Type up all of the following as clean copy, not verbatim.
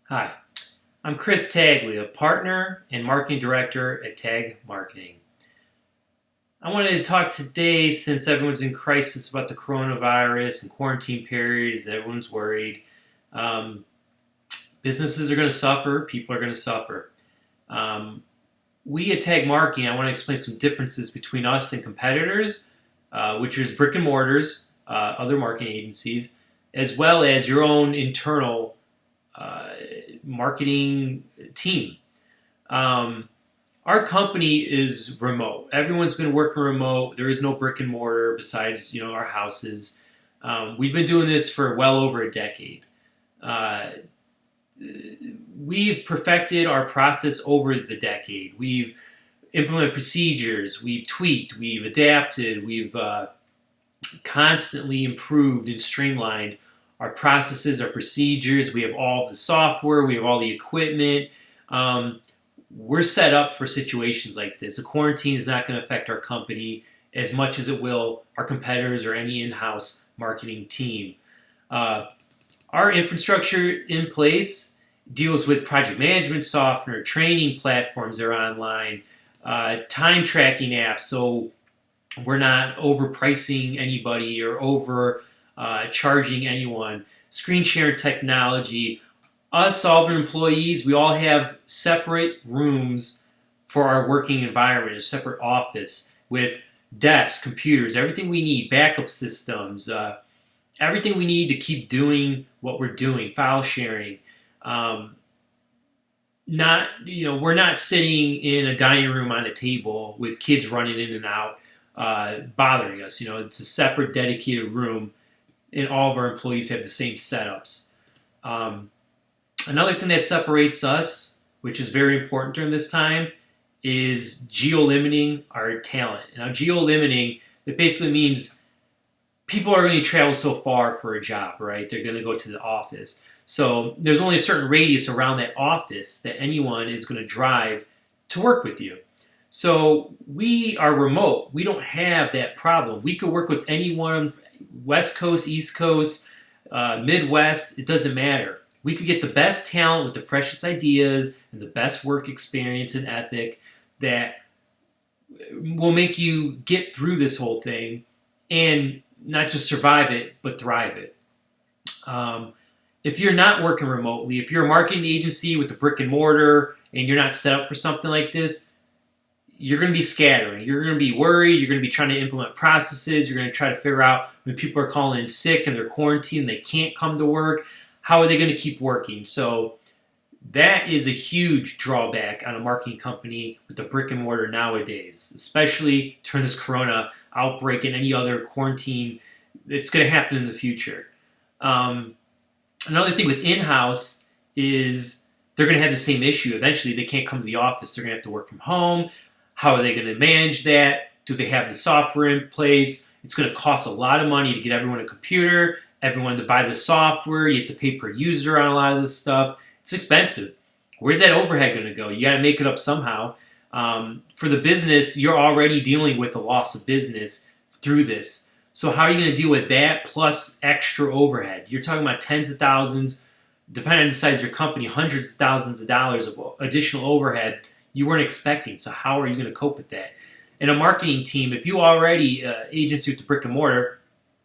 Hi, I'm Chris Tagley, a partner and marketing director at Tag Marketing. I wanted to talk today since everyone's in crisis about the coronavirus and quarantine periods, everyone's worried. Um, Businesses are going to suffer, people are going to suffer. Um, we at Tag Marketing, I want to explain some differences between us and competitors, which is brick and mortars, other marketing agencies, as well as your own internal uh, marketing team. Um, our company is remote. Everyone's been working remote. There is no brick and mortar besides our houses. We've been doing this for well over a decade. Uh, we've perfected our process over the decade. We've implemented procedures. We've tweaked. We've adapted. We've constantly improved and streamlined our processes, our procedures. We have all of the software. We have all the equipment. We're set up for situations like this. A quarantine is not going to affect our company as much as it will our competitors or any in-house marketing team. Uh, our infrastructure in place deals with project management software, training platforms that are online, time tracking apps, so we're not overpricing anybody or over charging anyone. Screen share technology. Us, all of our employees, we all have separate rooms for our working environment, a separate office with desks, computers, everything we need, backup systems, everything we need to keep doing what we're doing, file sharing. Um, not we're not sitting in a dining room on a table with kids running in and out, bothering us. It's a separate, dedicated room, and all of our employees have the same setups. Um, Another thing that separates us, which is very important during this time, is geo limiting our talent. Now, geo limiting, it basically means people are going to travel so far for a job, right? They're going to go to the office. So there's only a certain radius around that office that anyone is going to drive to work with you. So we are remote. We don't have that problem. We could work with anyone, West Coast, East Coast, Midwest, it doesn't matter. We could get the best talent with the freshest ideas and the best work experience and ethic that will make you get through this whole thing and not just survive it, but thrive it. Um, if you're not working remotely, if you're a marketing agency with a brick and mortar and you're not set up for something like this, you're going to be scattering. You're going to be worried. You're going to be trying to implement processes. You're going to try to figure out when people are calling in sick and they're quarantined and they can't come to work, how are they going to keep working? So that is a huge drawback on a marketing company with a brick and mortar nowadays, especially during this corona outbreak and any other quarantine that's going to happen in the future. Um, Another thing with in-house is they're going to have the same issue. Eventually, they can't come to the office. They're going to have to work from home. How are they going to manage that? Do they have the software in place? It's going to cost a lot of money to get everyone a computer, everyone to buy the software. You have to pay per user on a lot of this stuff. It's expensive. Where's that overhead going to go? You got to make it up somehow. For the business, you're already dealing with the loss of business through this. So how are you going to deal with that plus extra overhead? You're talking about tens of thousands, depending on the size of your company, hundreds of thousands of dollars of additional overhead you weren't expecting. So how are you going to cope with that? In a marketing team, if you already agency with the brick and mortar,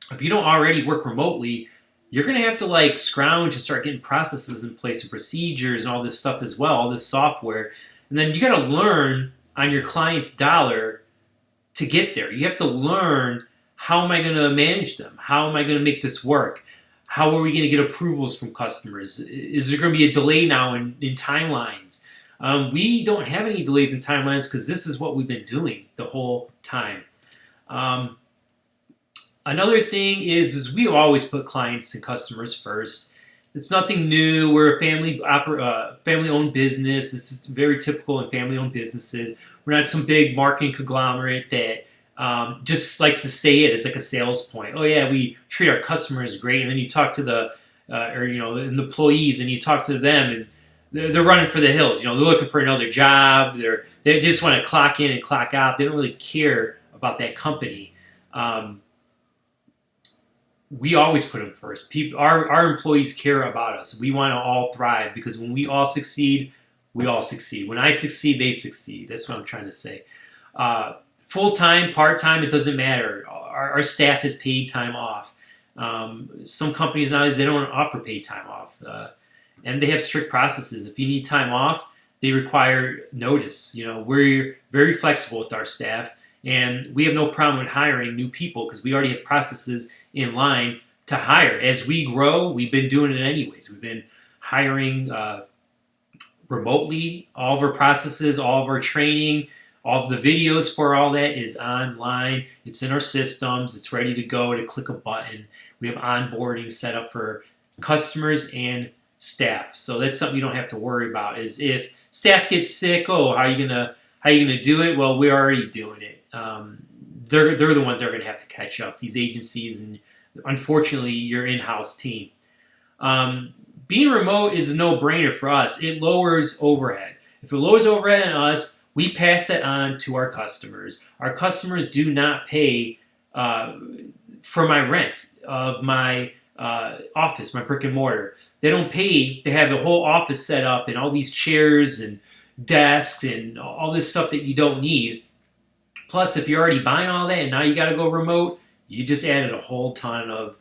if you don't already work remotely, you're going to have to scrounge and start getting processes in place and procedures and all this stuff as well, all this software. And then you got to learn on your client's dollar to get there. You have to learn, how am I going to manage them? How am I going to make this work? How are we going to get approvals from customers? Is there going to be a delay now in timelines? We don't have any delays in timelines because this is what we've been doing the whole time. Another thing is we always put clients and customers first. It's nothing new. We're a family-owned business. This is very typical in family-owned businesses. We're not some big marketing conglomerate that just likes to say it as like a sales point. Oh yeah, we treat our customers great, and then you talk to the the employees, and you talk to them, and they're running for the hills. They're looking for another job. They just want to clock in and clock out. They don't really care about that company. we always put them first. Our employees care about us. We want to all thrive because when we all succeed, we all succeed. When I succeed, they succeed. That's what I'm trying to say. Full time, part time, it doesn't matter. Our staff has paid time off. Some companies nowadays they don't offer paid time off, and they have strict processes. If you need time off, they require notice. We're very flexible with our staff, and we have no problem with hiring new people because we already have processes in line to hire. As we grow, we've been doing it anyways. We've been hiring remotely. All of our processes, all of our training, all of the videos for all that is online. It's in our systems. It's ready to go to click a button. We have onboarding set up for customers and staff. So that's something you don't have to worry about. Is if staff gets sick, how are you gonna do it? Well, we're already doing it. They're the ones that are gonna have to catch up. These agencies and unfortunately your in-house team. Being remote is a no-brainer for us. It lowers overhead. If it lowers overhead on us, we pass it on to our customers. Our customers do not pay for my rent of my office, my brick and mortar. They don't pay to have the whole office set up and all these chairs and desks and all this stuff that you don't need. Plus, if you're already buying all that and now you got to go remote, you just added a whole ton of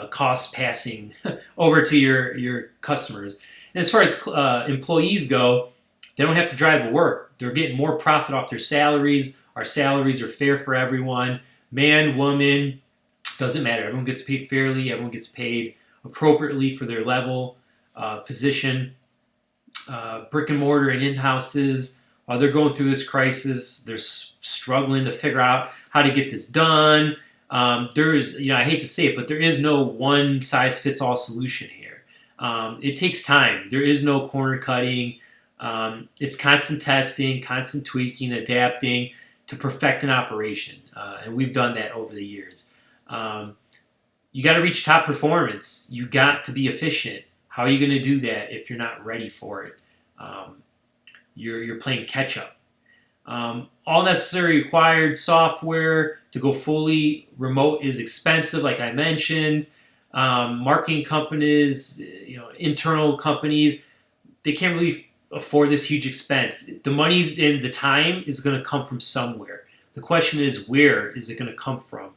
costs passing over to your customers. And as far as employees go, they don't have to drive to work. They're getting more profit off their salaries. Our salaries are fair for everyone. Man, woman, doesn't matter. Everyone gets paid fairly. Everyone gets paid appropriately for their level, position. Brick and mortar and in-houses, while they're going through this crisis, they're struggling to figure out how to get this done. There is, I hate to say it, but there is no one-size-fits-all solution here. It takes time. There is no corner cutting. It's constant testing, constant tweaking, adapting to perfect an operation. And we've done that over the years. You got to reach top performance. You got to be efficient. How are you going to do that if you're not ready for it? You're playing catch up. All necessary required software to go fully remote is expensive, like I mentioned. Marketing companies, internal companies, they can't really afford this huge expense. The money and the time is going to come from somewhere. The question is, where is it going to come from?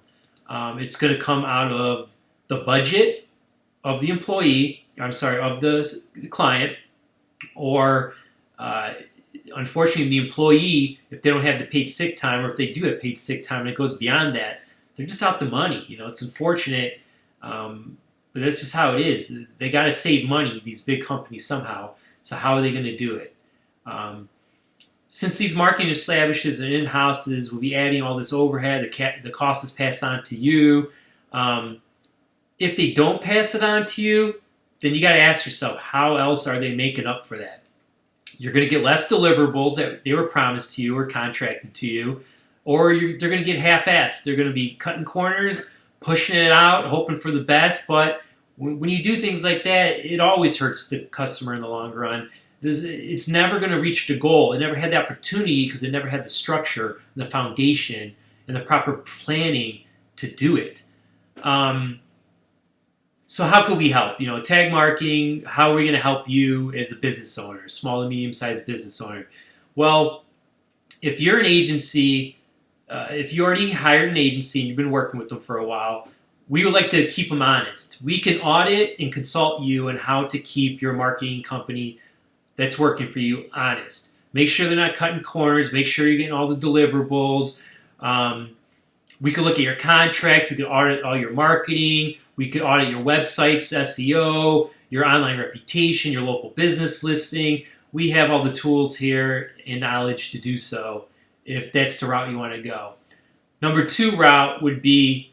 It's going to come out of the budget of the of the client, or unfortunately the employee, if they don't have the paid sick time, or if they do have paid sick time and it goes beyond that, they're just out the money. It's unfortunate, but that's just how it is. They got to save money, these big companies, somehow. So how are they going to do it? Since these marketing establishes and in-houses will be adding all this overhead, the cost is passed on to you. If they don't pass it on to you, then you got to ask yourself, how else are they making up for that? You're going to get less deliverables that they were promised to you or contracted to you, or they're going to get half-assed. They're going to be cutting corners, pushing it out, hoping for the best. But when you do things like that, it always hurts the customer in the long run. It's never going to reach the goal. It never had the opportunity because it never had the structure, the foundation, and the proper planning to do it. So how could we help? Tag marketing, how are we going to help you as a business owner, small and medium-sized business owner? Well, if you're an agency, if you already hired an agency and you've been working with them for a while, we would like to keep them honest. We can audit and consult you on how to keep your marketing company that's working for you honest. Make sure they're not cutting corners. Make sure you're getting all the deliverables. We could look at your contract. We could audit all your marketing. We could audit your website's SEO, your online reputation, your local business listing. We have all the tools here and knowledge to do so if that's the route you want to go. Number 2 route would be,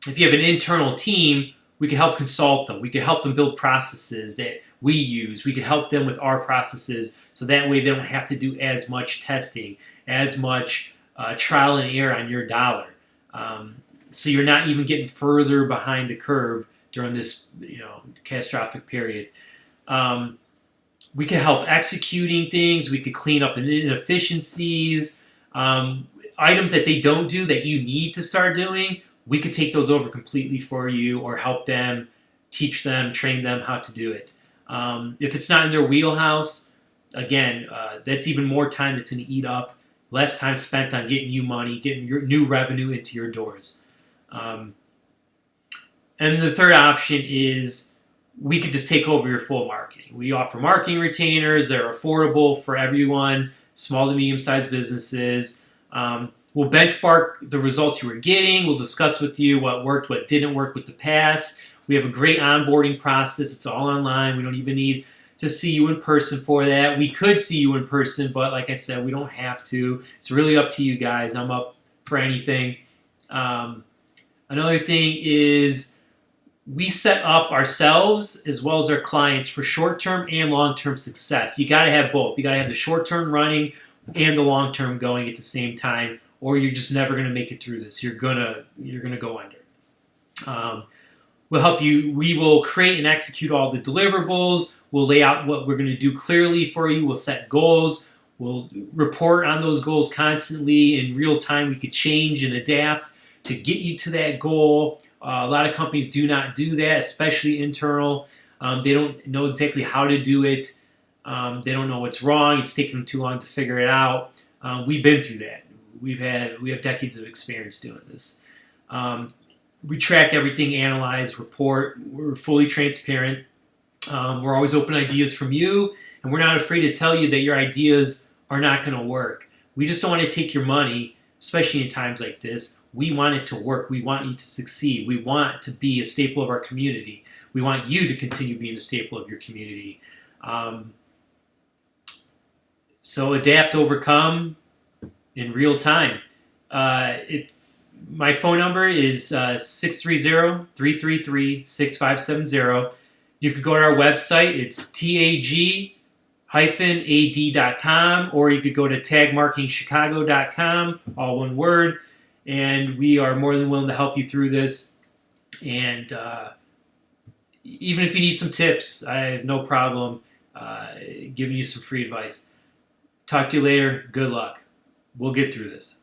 if you have an internal team, we could help consult them. We could help them build processes that we use. We could help them with our processes so that way they don't have to do as much testing, as much trial and error on your dollar. So you're not even getting further behind the curve during this catastrophic period. We could help executing things. We could clean up inefficiencies. Items that they don't do that you need to start doing, we could take those over completely for you or help them, teach them, train them how to do it. If it's not in their wheelhouse, again, that's even more time that's going to eat up, less time spent on getting you money, getting your new revenue into your doors. And the third option is we could just take over your full marketing. We offer marketing retainers. They're affordable for everyone, small to medium-sized businesses. We'll benchmark the results you were getting. We'll discuss with you what worked, what didn't work with the past. We have a great onboarding process. It's all online. We don't even need to see you in person for that. We could see you in person, but like I said, we don't have to. It's really up to you guys. I'm up for anything. Another thing is we set up ourselves as well as our clients for short-term and long-term success. You got to have both. You got to have the short-term running and the long-term going at the same time, or you're just never going to make it through this. You're gonna go under. We'll help you. We will create and execute all the deliverables. We'll lay out what we're going to do clearly for you. We'll set goals. We'll report on those goals constantly in real time. We could change and adapt to get you to that goal. A lot of companies do not do that, especially internal. They don't know exactly how to do it. They don't know what's wrong. It's taken them too long to figure it out. We've been through that. We have decades of experience doing this. We track everything, analyze, report. We're fully transparent. We're always open ideas from you, and we're not afraid to tell you that your ideas are not going to work. We just don't want to take your money, especially in times like this. We want it to work. We want you to succeed. We want to be a staple of our community. We want you to continue being a staple of your community. So adapt, overcome in real time. My phone number is 630-333-6570. You could go to our website. It's tag-ad.com, or you could go to tagmarketingchicago.com, all one word, and we are more than willing to help you through this. And even if you need some tips, I have no problem giving you some free advice. Talk to you later. Good luck. We'll get through this.